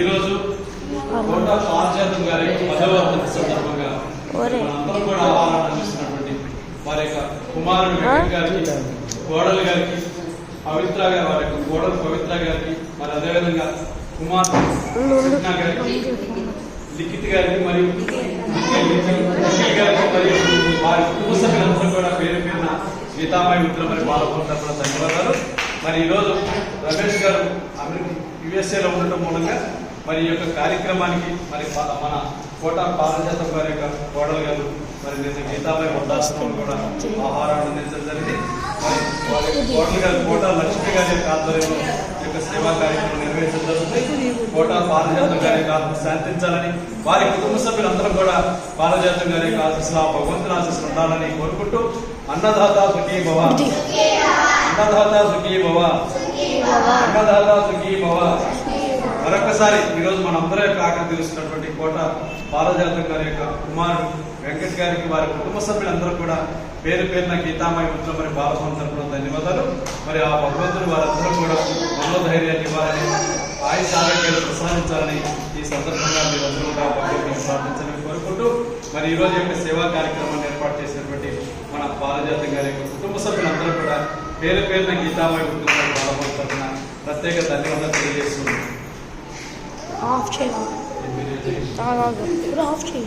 ఈరోజు కోట పారిజాతం గారి 10వ వర్ధంతి సందర్భంగా మనందరం కూడా ఆహ్వానం అందిస్తున్నటువంటి వారి యొక్క కుమారుడు వెంకట్ గారికి, కోడలు గారికి, పవిత్ర గారి వారి యొక్క కోడలు పవిత్ర గారికి, మరి అదేవిధంగా కుమార్తె కృష్ణ గారికి, లిఖిత్ గారికి మరియు గారికి మరియు వారి కుటుంబ సభ్యులందరూ కూడా పేరు పేరున గీతామయ మిత్రులు మరి పాల్గొంటున్న ధన్యవాదాలు. మరి ఈరోజు రమేష్ గారు యుఎస్ఏలో ఉండటం మూలంగా మరి ఈ యొక్క కార్యక్రమానికి మరి మన కోట పారిజాతం గారి యొక్క కోడలు గారు మరి నిన్న గీతామయ వృద్ధాశ్రమం కూడా ఆహారాన్ని అందించడం జరిగింది. మరి వారి కోడలు గారు కోట లక్ష్మి గారి యొక్క ఆధ్వర్యంలో ఈ యొక్క సేవా కార్యక్రమం నిర్వహించడం జరుగుతుంది. కోట పారిజాతం గారి యొక్క ఆత్మ శాంతించాలని, వారి కుటుంబ సభ్యులందరూ కూడా పారిజాతం గారి యొక్క ఆశీస్సులు, ఆ భగవంతుని ఆశీస్సులు ఉండాలని కోరుకుంటూ అన్నదాత సుఖీ భవ, అన్నదాత సుఖీ భవ, అన్నదాత సుఖీ భవ. మరొకసారి ఈరోజు మనందరి యొక్క ఆకలి తీరుస్తున్నటువంటి కోట పారిజాతం గారి యొక్క కుమారుడు వెంకట్ గారికి, వారి కుటుంబ సభ్యులందరూ కూడా పేరు పేరున గీతామయ మిత్రులు మరి బాలస్వామి తరపున ధన్యవాదాలు. మరి ఆ భగవంతుడు వారందరూ కూడా మనోధైర్యాన్ని ఇవ్వాలని, ఆయుష ఆరోగ్యాలు ప్రసాదించాలని ఈ సందర్భంగా మీరందరూ కూడా భగవంతుని ప్రార్థించాలని కోరుకుంటూ మరి ఈరోజు యొక్క సేవా కార్యక్రమాన్ని ఏర్పాటు చేసినటువంటి మన పారిజాతం గారి యొక్క కుటుంబ సభ్యులందరూ కూడా పేరు పేరున గీతామయ మిత్రులు మరి బాలస్వామి తరపున ప్రత్యేక ధన్యవాదాలు తెలియజేస్తున్నాం. ఆఫ్ చేయాలి.